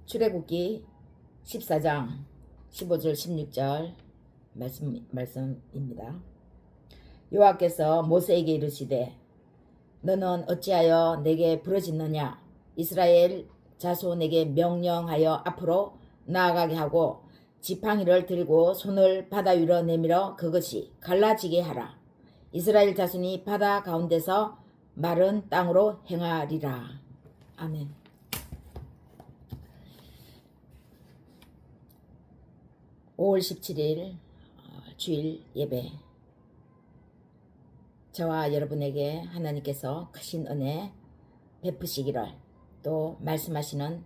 출애굽기 14장 15절 16절 말씀입니다. 여호와께서 모세에게 이르시되 너는 어찌하여 내게 부르짖느냐. 이스라엘 자손에게 명령하여 앞으로 나아가게 하고 지팡이를 들고 손을 바다 위로 내밀어 그것이 갈라지게 하라. 이스라엘 자손이 바다 가운데서 마른 땅으로 행하리라. 아멘. 5월 17일 주일 예배, 저와 여러분에게 하나님께서 크신 은혜 베푸시기를, 또 말씀하시는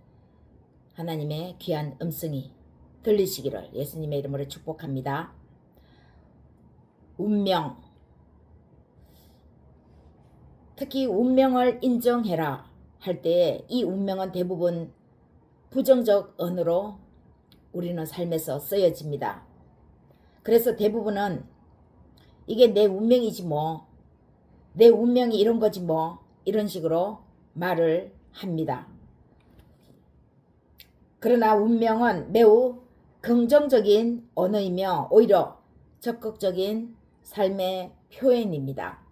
하나님의 귀한 음성이 들리시기를 예수님의 이름으로 축복합니다. 운명, 특히 운명을 인정해라 할 때 이 운명은 대부분 부정적 언어로 우리는 삶에서 쓰여집니다. 그래서 대부분은 이게 내 운명이지 뭐, 내 운명이 이런 거지 뭐, 이런 식으로 말을 합니다. 그러나 운명은 매우 긍정적인 언어이며 오히려 적극적인 삶의 표현입니다.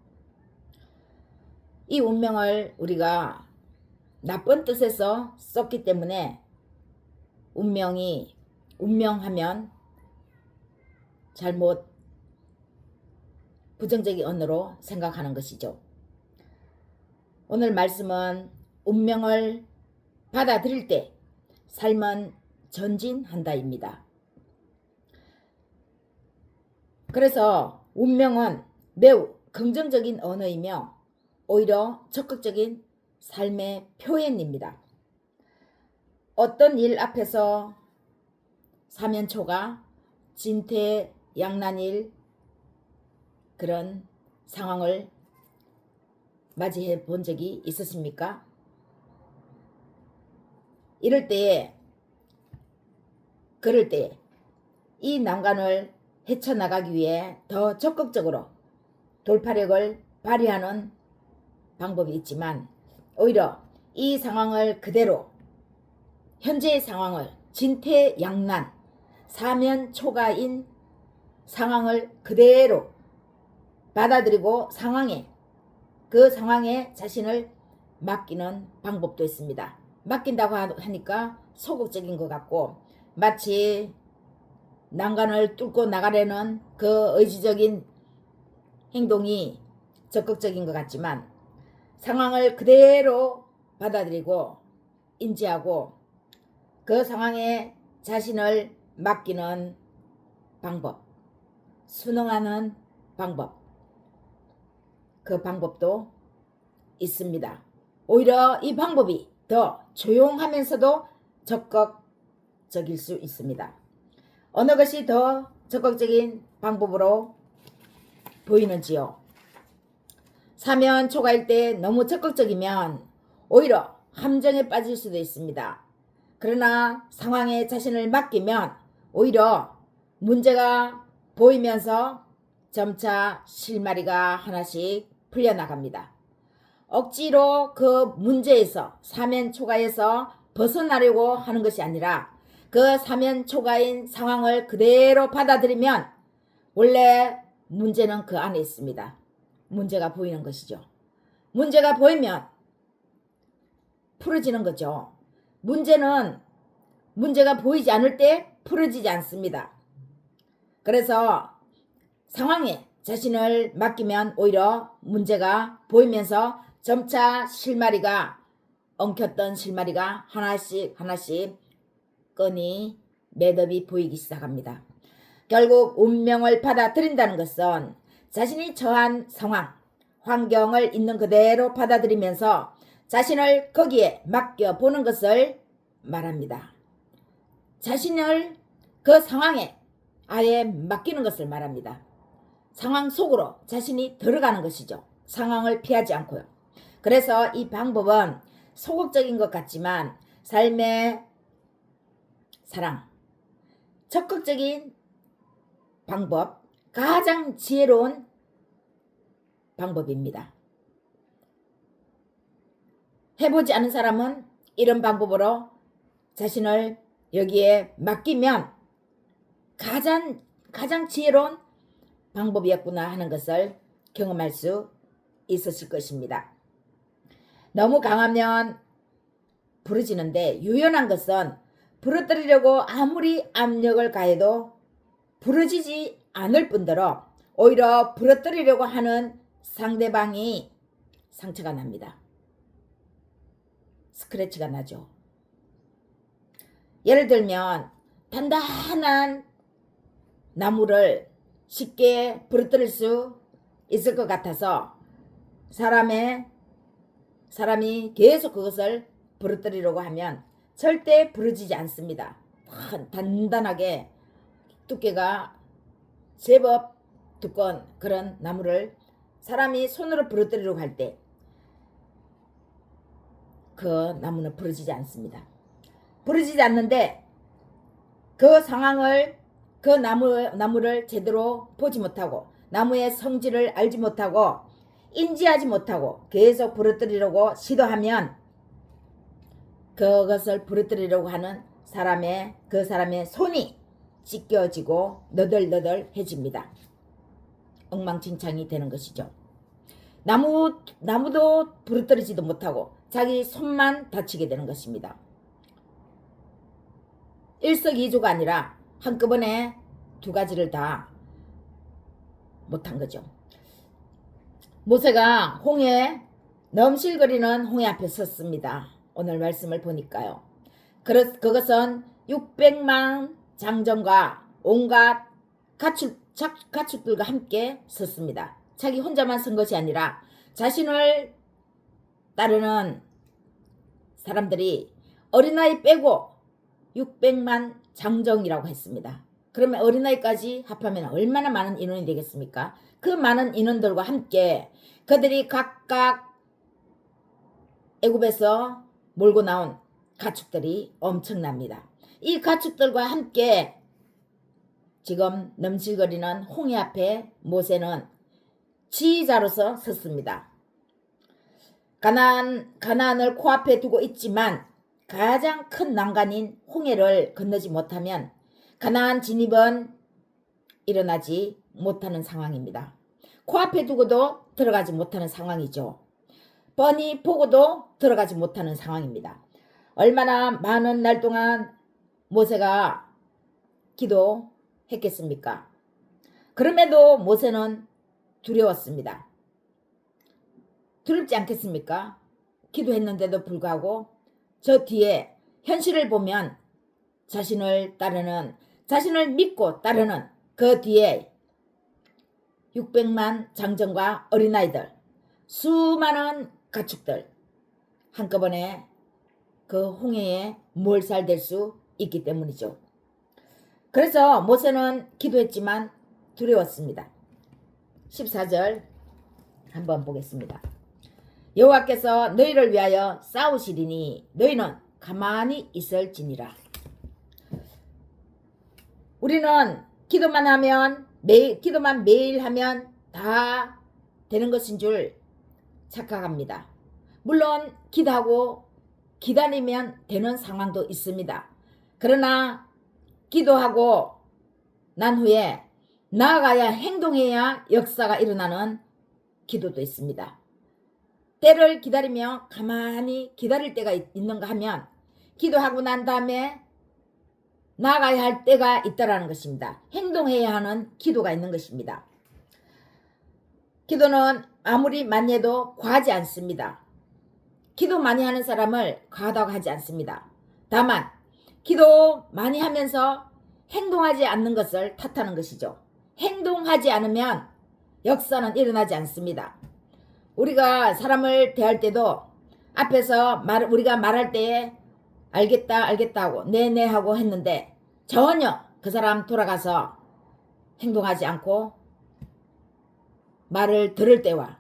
이 운명을 우리가 나쁜 뜻에서 썼기 때문에 운명하면 잘못 부정적인 언어로 생각하는 것이죠. 오늘 말씀은 운명을 받아들일 때 삶은 전진한다입니다. 그래서 운명은 매우 긍정적인 언어이며 오히려 적극적인 삶의 표현입니다. 어떤 일 앞에서 사면초가 진퇴양난일 그런 상황을 맞이해 본 적이 있으십니까? 그럴 때에 이 난관을 헤쳐나가기 위해 더 적극적으로 돌파력을 발휘하는 방법이 있지만, 오히려 이 상황을 그대로, 현재의 상황을 진퇴양난, 사면초가인 상황을 그대로 받아들이고 그 상황에 자신을 맡기는 방법도 있습니다. 맡긴다고 하니까 소극적인 것 같고, 마치 난관을 뚫고 나가려는 그 의지적인 행동이 적극적인 것 같지만, 상황을 그대로 받아들이고 인지하고 그 상황에 자신을 맡기는 방법, 순응하는 방법, 그 방법도 있습니다. 오히려 이 방법이 더 조용하면서도 적극적일 수 있습니다. 어느 것이 더 적극적인 방법으로 보이는지요? 사면초가일 때 너무 적극적이면 오히려 함정에 빠질 수도 있습니다. 그러나 상황에 자신을 맡기면 오히려 문제가 보이면서 점차 실마리가 하나씩 풀려나갑니다. 억지로 그 문제에서, 사면초가에서 벗어나려고 하는 것이 아니라 그 사면초가인 상황을 그대로 받아들이면 원래 문제는 그 안에 있습니다. 문제가 보이는 것이죠. 문제가 보이면 풀어지는 거죠. 문제는 문제가 보이지 않을 때 풀어지지 않습니다. 그래서 상황에 자신을 맡기면 오히려 문제가 보이면서 점차 엉켰던 실마리가 하나씩 끈이 매듭이 보이기 시작합니다. 결국 운명을 받아들인다는 것은 자신이 처한 상황, 환경을 있는 그대로 받아들이면서 자신을 거기에 맡겨보는 것을 말합니다. 자신을 그 상황에 아예 맡기는 것을 말합니다. 상황 속으로 자신이 들어가는 것이죠. 상황을 피하지 않고요. 그래서 이 방법은 소극적인 것 같지만 삶의 사랑, 적극적인 방법, 가장 지혜로운 방법입니다. 해보지 않은 사람은 이런 방법으로 자신을 여기에 맡기면 가장 지혜로운 방법이었구나 하는 것을 경험할 수 있으실 것입니다. 너무 강하면 부러지는데 유연한 것은 부러뜨리려고 아무리 압력을 가해도 부러지지 않을 뿐더러 오히려 부러뜨리려고 하는 상대방이 상처가 납니다. 스크래치가 나죠. 예를 들면 단단한 나무를 쉽게 부러뜨릴 수 있을 것 같아서 사람이 계속 그것을 부러뜨리려고 하면 절대 부러지지 않습니다. 단단하게 두께가 제법 두꺼운 그런 나무를 사람이 손으로 부러뜨리려고 할 때 그 나무는 부러지지 않습니다. 부러지지 않는데 그 상황을 그 나무를 제대로 보지 못하고 나무의 성질을 알지 못하고 인지하지 못하고 계속 부러뜨리려고 시도하면 그것을 부러뜨리려고 하는 그 사람의 손이 찢겨지고 너덜너덜해집니다. 엉망진창이 되는 것이죠. 나무도 부러뜨리지도 못하고 자기 손만 다치게 되는 것입니다. 일석이조가 아니라 한꺼번에 두 가지를 다 못한 거죠. 모세가 넘실거리는 홍해 앞에 섰습니다. 오늘 말씀을 보니까요. 그것은 600만 장정과 온갖 가축들과 함께 섰습니다. 자기 혼자만 선 것이 아니라 자신을 따르는 사람들이 어린아이 빼고 600만 장정이라고 했습니다. 그러면 어린아이까지 합하면 얼마나 많은 인원이 되겠습니까? 그 많은 인원들과 함께 그들이 각각 애굽에서 몰고 나온 가축들이 엄청납니다. 이 가축들과 함께 지금 넘실거리는 홍해 앞에 모세는 지휘자로서 섰습니다. 가나안을 코앞에 두고 있지만 가장 큰 난간인 홍해를 건너지 못하면 가나안 진입은 일어나지 못하는 상황입니다. 코앞에 두고도 들어가지 못하는 상황이죠. 뻔히 보고도 들어가지 못하는 상황입니다. 얼마나 많은 날 동안 모세가 기도했겠습니까? 그럼에도 모세는 두려웠습니다. 두렵지 않겠습니까? 기도했는데도 불구하고 저 뒤에 현실을 보면 자신을 믿고 따르는 그 뒤에 600만 장정과 어린아이들, 수많은 가축들 한꺼번에 그 홍해에 몰살될 수 있기 때문이죠. 그래서 모세는 기도했지만 두려웠습니다. 14절 한번 보겠습니다. 여호와께서 너희를 위하여 싸우시리니 너희는 가만히 있을지니라. 우리는 기도만 매일 하면 다 되는 것인 줄 착각합니다. 물론 기도하고 기다리면 되는 상황도 있습니다. 그러나 기도하고 난 후에 나아가야 행동해야 역사가 일어나는 기도도 있습니다. 때를 기다리며 가만히 기다릴 때가 있는가 하면 기도하고 난 다음에 나아가야 할 때가 있다라는 것입니다. 행동해야 하는 기도가 있는 것입니다. 기도는 아무리 많이 해도 과하지 않습니다. 기도 많이 하는 사람을 과하다고 하지 않습니다. 다만 기도 많이 하면서 행동하지 않는 것을 탓하는 것이죠. 행동하지 않으면 역사는 일어나지 않습니다. 우리가 사람을 대할 때도 앞에서 우리가 말할 때에 알겠다 하고 네네 하고 했는데 전혀 그 사람 돌아가서 행동하지 않고 말을 들을 때와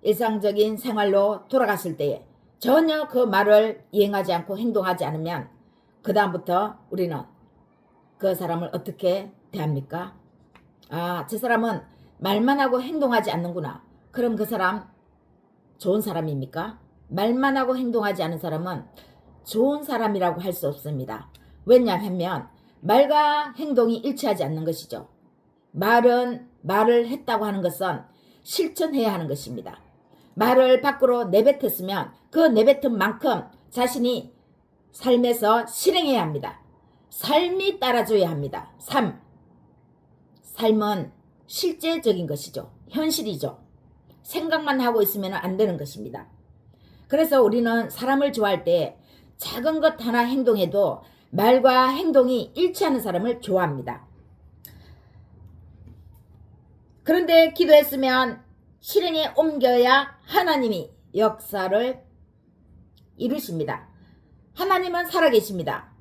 일상적인 생활로 돌아갔을 때에 전혀 그 말을 이행하지 않고 행동하지 않으면 그 다음부터 우리는 그 사람을 어떻게 대합니까? 저 사람은 말만 하고 행동하지 않는구나. 그럼 그 사람 좋은 사람입니까? 말만 하고 행동하지 않은 사람은 좋은 사람이라고 할 수 없습니다. 왜냐하면 말과 행동이 일치하지 않는 것이죠. 말을 했다고 하는 것은 실천해야 하는 것입니다. 말을 밖으로 내뱉었으면 그 내뱉은 만큼 자신이 삶에서 실행해야 합니다. 삶이 따라줘야 합니다. 삶은 실제적인 것이죠. 현실이죠. 생각만 하고 있으면 안 되는 것입니다. 그래서 우리는 사람을 좋아할 때 작은 것 하나 행동해도 말과 행동이 일치하는 사람을 좋아합니다. 그런데 기도했으면 실행에 옮겨야 하나님이 역사를 이루십니다. 하나님은 살아계십니다.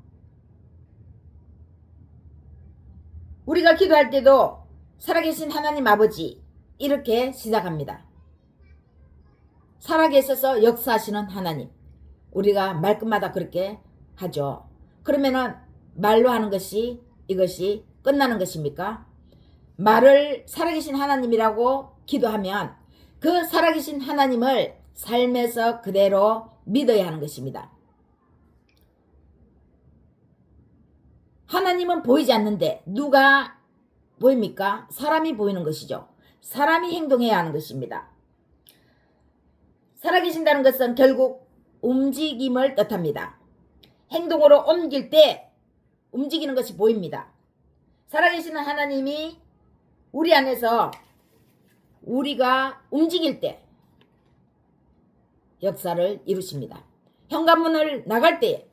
우리가 기도할 때도 살아계신 하나님 아버지 이렇게 시작합니다. 살아계셔서 역사하시는 하나님. 우리가 말끝마다 그렇게 하죠. 그러면은 말로 하는 것이 이것이 끝나는 것입니까? 말을 살아계신 하나님이라고 기도하면 그 살아계신 하나님을 삶에서 그대로 믿어야 하는 것입니다. 하나님은 보이지 않는데 누가 보입니까? 사람이 보이는 것이죠. 사람이 행동해야 하는 것입니다. 살아계신다는 것은 결국 움직임을 뜻합니다. 행동으로 옮길 때 움직이는 것이 보입니다. 살아계시는 하나님이 우리 안에서 우리가 움직일 때 역사를 이루십니다. 현관문을 나갈 때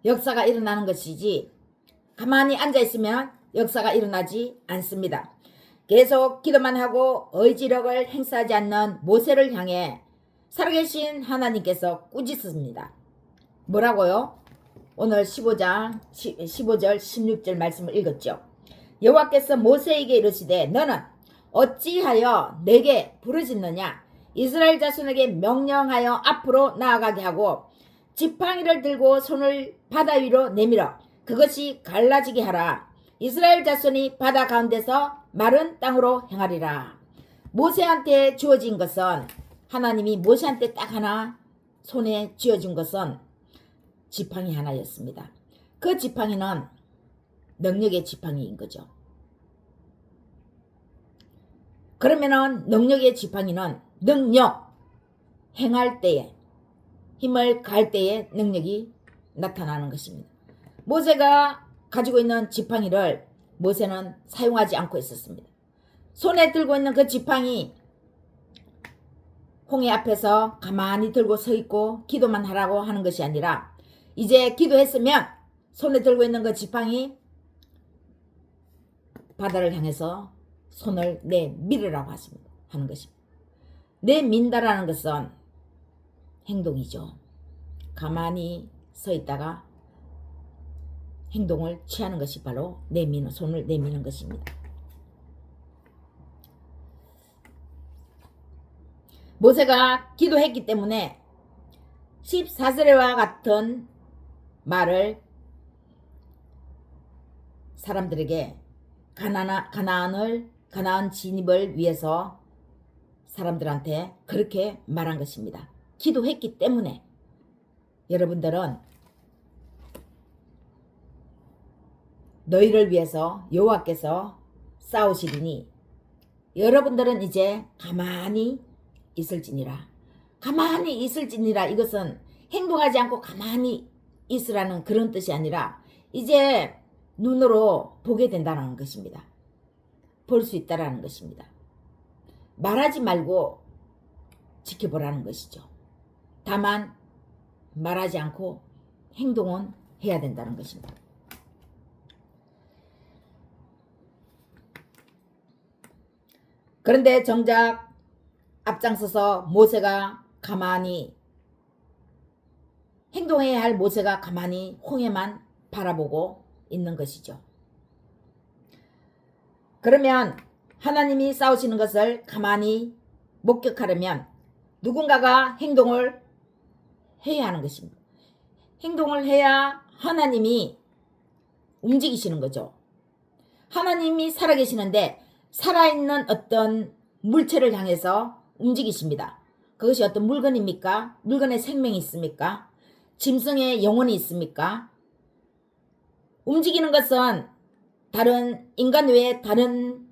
역사가 일어나는 것이지 가만히 앉아있으면 역사가 일어나지 않습니다. 계속 기도만 하고 의지력을 행사하지 않는 모세를 향해 살아계신 하나님께서 꾸짖습니다. 뭐라고요? 오늘 15절 16절 말씀을 읽었죠. 여호와께서 모세에게 이르시되 너는 어찌하여 내게 부르짖느냐? 이스라엘 자손에게 명령하여 앞으로 나아가게 하고 지팡이를 들고 손을 바다 위로 내밀어 그것이 갈라지게 하라. 이스라엘 자손이 바다 가운데서 마른 땅으로 행하리라. 모세한테 주어진 것은 하나님이 모세한테 딱 하나 손에 쥐어준 것은 지팡이 하나였습니다. 그 지팡이는 능력의 지팡이인 거죠. 그러면은 능력의 지팡이는 능력, 행할 때에 힘을 가할 때에 능력이 나타나는 것입니다. 모세가 가지고 있는 지팡이를 모세는 사용하지 않고 있었습니다. 손에 들고 있는 그 지팡이 홍해 앞에서 가만히 들고 서 있고 기도만 하라고 하는 것이 아니라 이제 기도했으면 손에 들고 있는 그 지팡이 바다를 향해서 손을 내밀으라고 하는 것입니다. 내민다라는 것은 행동이죠. 가만히 서 있다가 행동을 취하는 것이 바로 손을 내미는 것입니다. 모세가 기도했기 때문에 14세례와 같은 말을 사람들에게 가나안 진입을 위해서 사람들한테 그렇게 말한 것입니다. 기도했기 때문에 여러분들은 너희를 위해서 여호와께서 싸우시리니 여러분들은 이제 가만히 있을지니라. 가만히 있을지니라. 이것은 행동하지 않고 가만히 있으라는 그런 뜻이 아니라 이제 눈으로 보게 된다는 것입니다. 볼 수 있다라는 것입니다. 말하지 말고 지켜보라는 것이죠. 다만 말하지 않고 행동은 해야 된다는 것입니다. 그런데 정작 앞장서서 모세가 가만히 행동해야 할 모세가 가만히 홍해만 바라보고 있는 것이죠. 그러면 하나님이 싸우시는 것을 가만히 목격하려면 누군가가 행동을 해야 하는 것입니다. 행동을 해야 하나님이 움직이시는 거죠. 하나님이 살아계시는데 살아있는 어떤 물체를 향해서 움직이십니다. 그것이 어떤 물건입니까? 물건에 생명이 있습니까? 짐승의 영혼이 있습니까? 움직이는 것은 다른 인간 외에 다른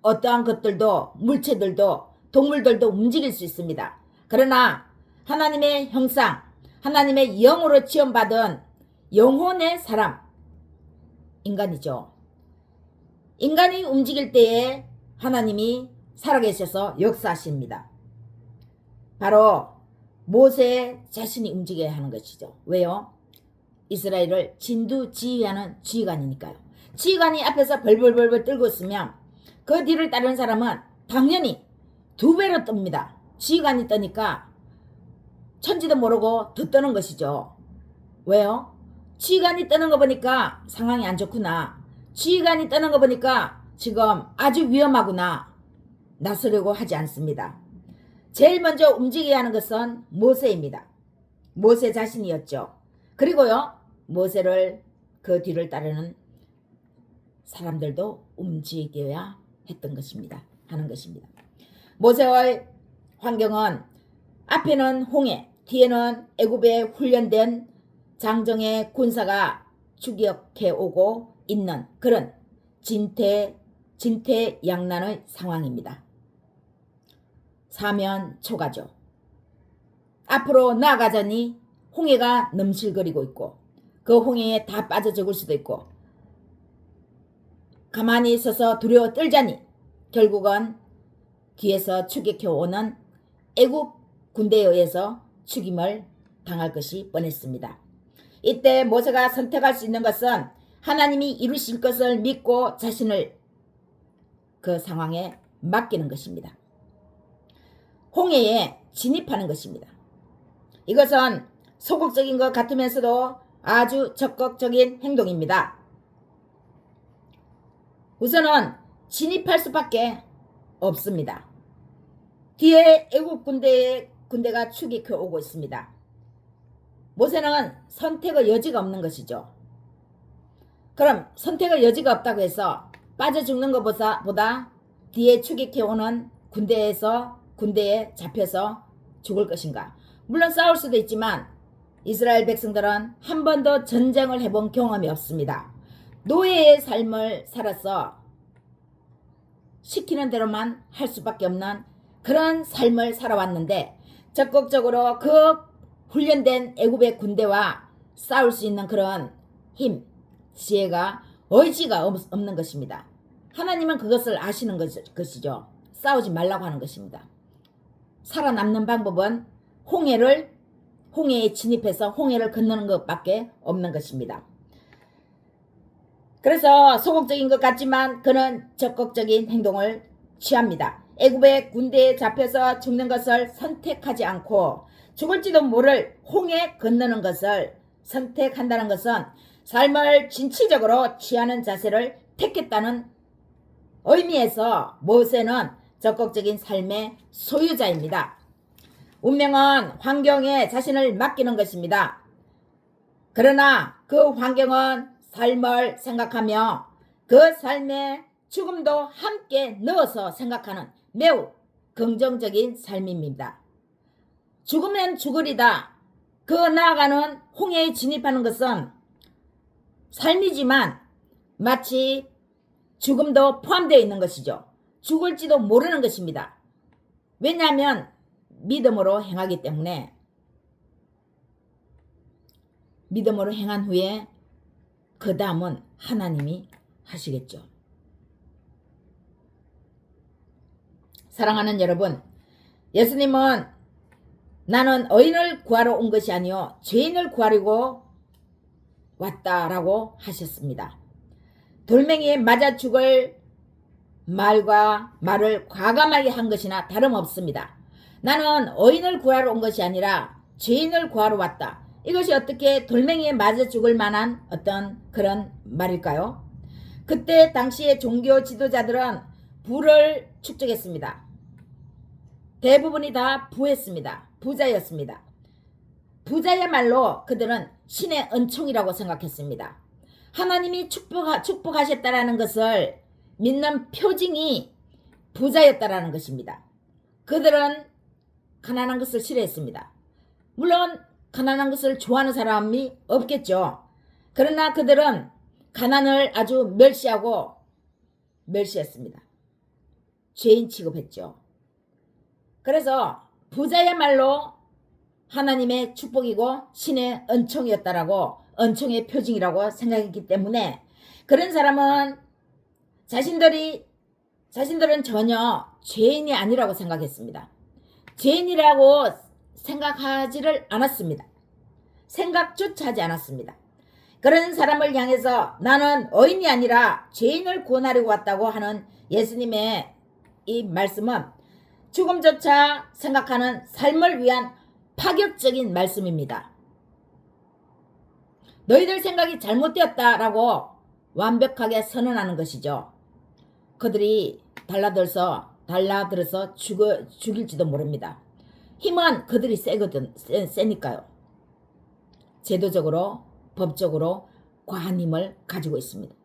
어떠한 것들도 물체들도 동물들도 움직일 수 있습니다. 그러나 하나님의 형상, 하나님의 영으로 지원받은 영혼의 사람, 인간이죠. 인간이 움직일 때에 하나님이 살아계셔서 역사하십니다. 바로 모세 자신이 움직여야 하는 것이죠. 왜요? 이스라엘을 진두지휘하는 지휘관이니까요. 지휘관이 앞에서 벌벌벌벌 떨고 있으면 그 뒤를 따르는 사람은 당연히 2배로 뜹니다. 지휘관이 뜨니까 천지도 모르고 더 뜨는 것이죠. 왜요? 지휘관이 뜨는 거 보니까 상황이 안 좋구나. 지휘관이 뜨는 거 보니까 지금 아주 위험하구나. 나서려고 하지 않습니다. 제일 먼저 움직여야 하는 것은 모세입니다. 모세 자신이었죠. 그리고요, 모세를 그 뒤를 따르는 사람들도 움직여야 했던 것입니다. 하는 것입니다. 모세의 환경은 앞에는 홍해, 뒤에는 애굽에 훈련된 장정의 군사가 추격해 오고 있는 그런 진퇴양난의 상황입니다. 사면초가죠. 앞으로 나아가자니 홍해가 넘실거리고 있고 그 홍해에 다 빠져 죽을 수도 있고 가만히 있어서 두려워 떨자니 결국은 뒤에서 추격해 오는 애굽 군대에 의해서 죽임을 당할 것이 뻔했습니다. 이때 모세가 선택할 수 있는 것은 하나님이 이루실 것을 믿고 자신을 그 상황에 맡기는 것입니다. 홍해에 진입하는 것입니다. 이것은 소극적인 것 같으면서도 아주 적극적인 행동입니다. 우선은 진입할 수밖에 없습니다. 뒤에 애국 군대가 추격해 오고 있습니다. 모세는 선택의 여지가 없는 것이죠. 그럼 선택의 여지가 없다고 해서 빠져 죽는 것보다 뒤에 추격해 오는 군대에 잡혀서 죽을 것인가? 물론 싸울 수도 있지만 이스라엘 백성들은 한 번도 전쟁을 해본 경험이 없습니다. 노예의 삶을 살아서 시키는 대로만 할 수밖에 없는 그런 삶을 살아왔는데 적극적으로 그 훈련된 애굽의 군대와 싸울 수 있는 그런 힘, 지혜가, 의지가 없는 것입니다. 하나님은 그것을 아시는 것이죠. 싸우지 말라고 하는 것입니다. 살아남는 방법은 홍해에 진입해서 홍해를 건너는 것밖에 없는 것입니다. 그래서 소극적인 것 같지만 그는 적극적인 행동을 취합니다. 애굽의 군대에 잡혀서 죽는 것을 선택하지 않고 죽을지도 모를 홍해 건너는 것을 선택한다는 것은 삶을 진취적으로 취하는 자세를 택했다는 의미에서 모세는 적극적인 삶의 소유자입니다. 운명은 환경에 자신을 맡기는 것입니다. 그러나 그 환경은 삶을 생각하며 그 삶에 죽음도 함께 넣어서 생각하는 매우 긍정적인 삶입니다. 죽으면 죽으리다. 그 나아가는 홍해에 진입하는 것은 삶이지만 마치 죽음도 포함되어 있는 것이죠. 죽을지도 모르는 것입니다. 왜냐하면 믿음으로 행하기 때문에 믿음으로 행한 후에 그 다음은 하나님이 하시겠죠. 사랑하는 여러분, 예수님은 나는 의인을 구하러 온 것이 아니요 죄인을 구하려고 왔다라고 하셨습니다. 돌멩이에 맞아 죽을 말을 과감하게 한 것이나 다름없습니다. 나는 의인을 구하러 온 것이 아니라 죄인을 구하러 왔다. 이것이 어떻게 돌멩이에 맞아 죽을 만한 어떤 그런 말일까요? 그때 당시의 종교 지도자들은 부를 축적했습니다. 대부분이 다 부했습니다. 부자였습니다. 부자야말로 그들은 신의 은총이라고 생각했습니다. 하나님이 축복하셨다라는 것을 믿는 표징이 부자였다라는 것입니다. 그들은 가난한 것을 싫어했습니다. 물론 가난한 것을 좋아하는 사람이 없겠죠. 그러나 그들은 가난을 아주 멸시했습니다. 죄인 취급했죠. 그래서 부자야말로 하나님의 축복이고 신의 은총이었다라고, 은총의 표징이라고 생각했기 때문에 그런 사람은 자신들은 전혀 죄인이 아니라고 생각했습니다. 죄인이라고 생각하지를 않았습니다. 생각조차 하지 않았습니다. 그런 사람을 향해서 나는 의인이 아니라 죄인을 구원하려고 왔다고 하는 예수님의 이 말씀은 죽음조차 생각하는 삶을 위한 파격적인 말씀입니다. 너희들 생각이 잘못되었다라고 완벽하게 선언하는 것이죠. 그들이 달라들어서 죽일지도 모릅니다. 힘은 그들이 세니까요. 제도적으로, 법적으로 과한 힘을 가지고 있습니다.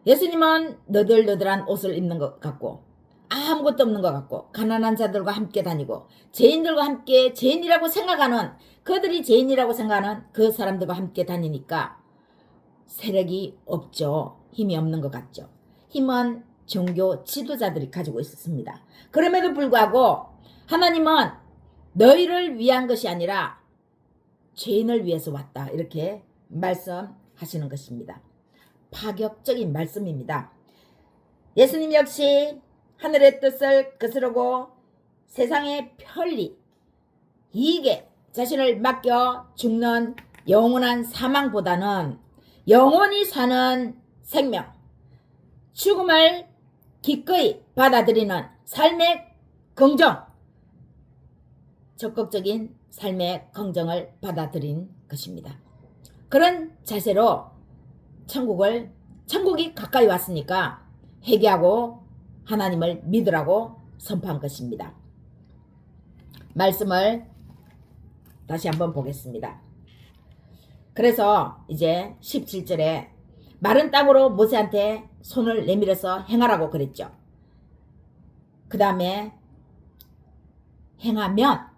예수님은 너덜너덜한 옷을 입는 것 같고 아무것도 없는 것 같고 가난한 자들과 함께 다니고 죄인들과 함께 죄인이라고 생각하는, 그들이 죄인이라고 생각하는 그 사람들과 함께 다니니까 세력이 없죠. 힘이 없는 것 같죠. 힘은 종교 지도자들이 가지고 있었습니다. 그럼에도 불구하고 하나님은 너희를 위한 것이 아니라 죄인을 위해서 왔다, 이렇게 말씀하시는 것입니다. 파격적인 말씀입니다. 예수님 역시 하늘의 뜻을 거스르고 세상의 편리, 이익에 자신을 맡겨 죽는 영원한 사망보다는 영원히 사는 생명, 죽음을 기꺼이 받아들이는 삶의 긍정, 적극적인 삶의 긍정을 받아들인 것입니다. 그런 자세로 천국이 가까이 왔으니까 회개하고 하나님을 믿으라고 선포한 것입니다. 말씀을 다시 한번 보겠습니다. 그래서 이제 17절에 마른 땅으로 모세한테 손을 내밀어서 행하라고 그랬죠. 그 다음에 행하면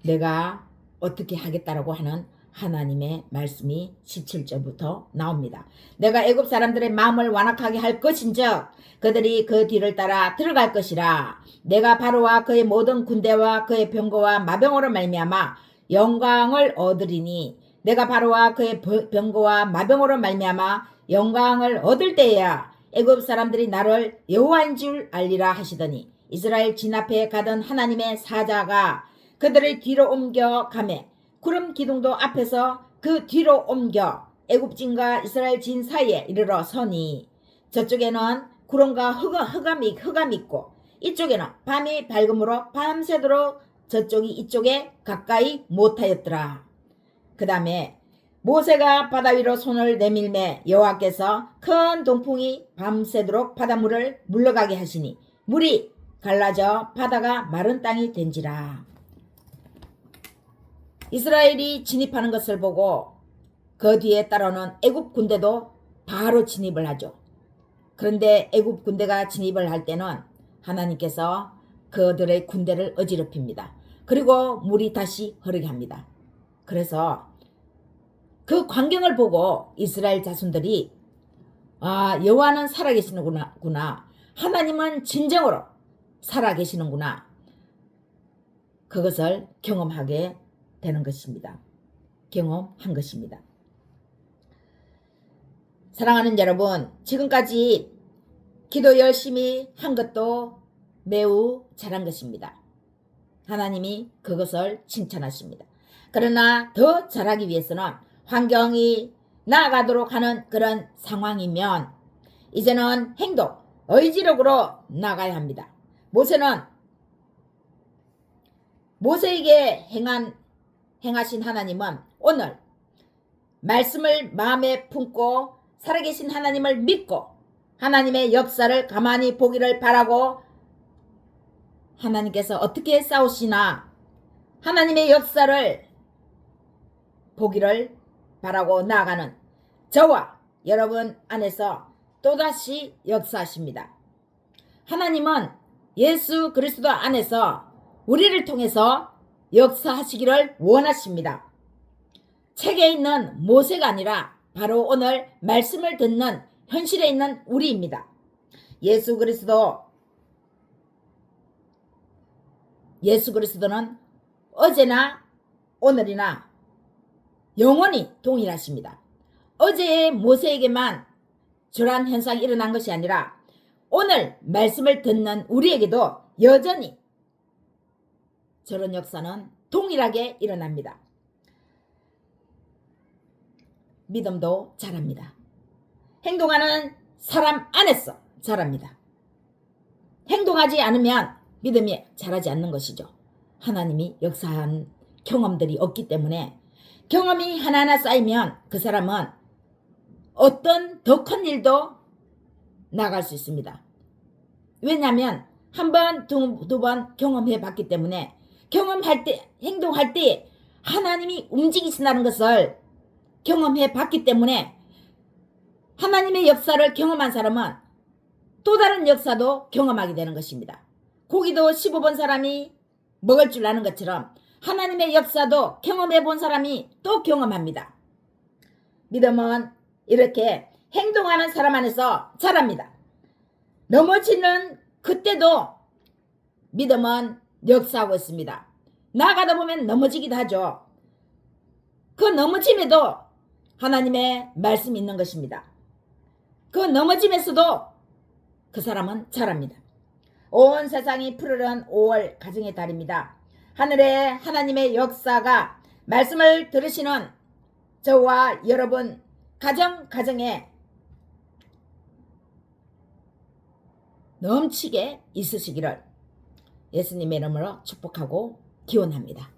내가 어떻게 하겠다라고 하는 하나님의 말씀이 17절부터 나옵니다. 내가 애굽 사람들의 마음을 완악하게 할 것인즉 그들이 그 뒤를 따라 들어갈 것이라. 내가 바로와 그의 모든 군대와 그의 병거와 마병으로 말미암아 영광을 얻으리니 내가 바로와 그의 병거와 마병으로 말미암아 영광을 얻을 때에야 애굽 사람들이 나를 여호와인 줄 알리라 하시더니 이스라엘 진 앞에 가던 하나님의 사자가 그들을 뒤로 옮겨 가매 구름 기둥도 앞에서 그 뒤로 옮겨 애굽진과 이스라엘 진 사이에 이르러 서니 저쪽에는 구름과 흑암이 있고 이쪽에는 밤이 밝음으로 밤새도록 저쪽이 이쪽에 가까이 못하였더라. 그 다음에 모세가 바다 위로 손을 내밀매 여호와께서 큰 동풍이 밤새도록 바닷물을 물러가게 하시니 물이 갈라져 바다가 마른 땅이 된지라. 이스라엘이 진입하는 것을 보고 그 뒤에 따르는 애굽 군대도 바로 진입을 하죠. 그런데 애굽 군대가 진입을 할 때는 하나님께서 그들의 군대를 어지럽힙니다. 그리고 물이 다시 흐르게 합니다. 그래서 그 광경을 보고 이스라엘 자손들이 여호와는 살아계시는구나. 하나님은 진정으로 살아계시는구나. 그것을 경험하게 되는 것입니다. 경험한 것입니다. 사랑하는 여러분, 지금까지 기도 열심히 한 것도 매우 잘한 것입니다. 하나님이 그것을 칭찬하십니다. 그러나 더 잘하기 위해서는 환경이 나아가도록 하는 그런 상황이면 이제는 행동, 의지력으로 나가야 합니다. 모세에게 행하신 하나님은 오늘 말씀을 마음에 품고 살아계신 하나님을 믿고 하나님의 역사를 가만히 보기를 바라고 하나님께서 어떻게 싸우시나 하나님의 역사를 보기를 바라고 나아가는 저와 여러분 안에서 또다시 역사하십니다. 하나님은 예수 그리스도 안에서 우리를 통해서 역사하시기를 원하십니다. 책에 있는 모세가 아니라 바로 오늘 말씀을 듣는 현실에 있는 우리입니다. 예수 그리스도는 어제나 오늘이나 영원히 동일하십니다. 어제의 모세에게만 저러한 현상이 일어난 것이 아니라 오늘 말씀을 듣는 우리에게도 여전히 저런 역사는 동일하게 일어납니다. 믿음도 자랍니다. 행동하는 사람 안에서 자랍니다. 행동하지 않으면 믿음이 자라지 않는 것이죠. 하나님이 역사한 경험들이 없기 때문에 경험이 하나하나 쌓이면 그 사람은 어떤 더 큰 일도 나갈 수 있습니다. 왜냐하면 한 번, 두 번 경험해 봤기 때문에 경험할 때, 행동할 때 하나님이 움직이신다는 것을 경험해 봤기 때문에 하나님의 역사를 경험한 사람은 또 다른 역사도 경험하게 되는 것입니다. 고기도 15번 사람이 먹을 줄 아는 것처럼 하나님의 역사도 경험해 본 사람이 또 경험합니다. 믿음은 이렇게 행동하는 사람 안에서 자랍니다. 넘어지는 그때도 믿음은 역사하고 있습니다. 나아가다 보면 넘어지기도 하죠. 그 넘어짐에도 하나님의 말씀이 있는 것입니다. 그 넘어짐에서도 그 사람은 자랍니다. 온 세상이 푸르른 5월 가정의 달입니다. 하늘에 하나님의 역사가 말씀을 들으시는 저와 여러분 가정에 넘치게 있으시기를 예수님의 이름으로 축복하고 기원합니다.